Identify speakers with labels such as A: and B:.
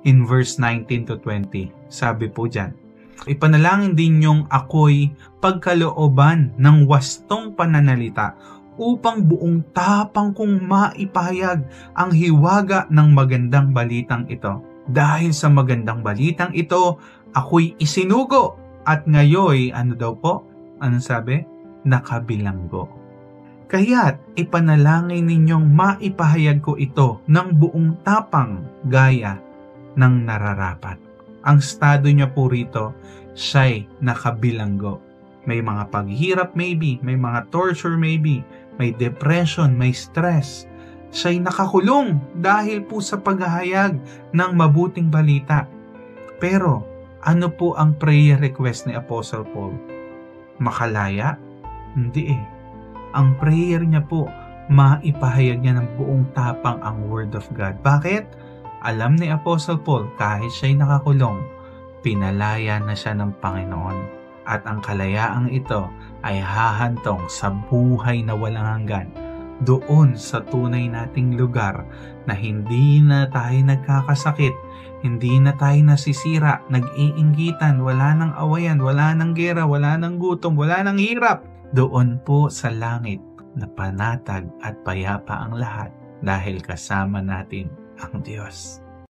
A: in verse 19 to 20. Sabi po dyan, ipanalangin din niyong ako'y pagkalooban ng wastong pananalita upang buong tapang kong maipahayag ang hiwaga ng magandang balitang ito. Dahil sa magandang balitang ito, ako'y isinugo at ngayoy, ano daw po? Anong sabi? Nakabilanggo. Kaya't ipanalangin ninyong maipahayag ko ito ng buong tapang gaya ng nararapat. Ang estado niya po rito, siya'y nakabilanggo. May mga paghihirap maybe, may mga torture maybe, may depression, may stress. Siya'y nakakulong dahil po sa paghahayag ng mabuting balita. Pero ano po ang prayer request ni Apostle Paul? Makalaya? Hindi eh. Ang prayer niya po, maipahayag niya ng buong tapang ang Word of God. Bakit? Alam ni Apostle Paul, kahit siya'y nakakulong, pinalaya na siya ng Panginoon. At ang kalayaang ito ay hahantong sa buhay na walang hanggan, doon sa tunay nating lugar na hindi na tayo nagkakasakit, hindi na tayo nasisira, nag-iinggitan, wala nang awayan, wala nang gera, wala nang gutom, wala nang hirap. Doon po sa langit na panatag at payapa ang lahat dahil kasama natin ang Diyos.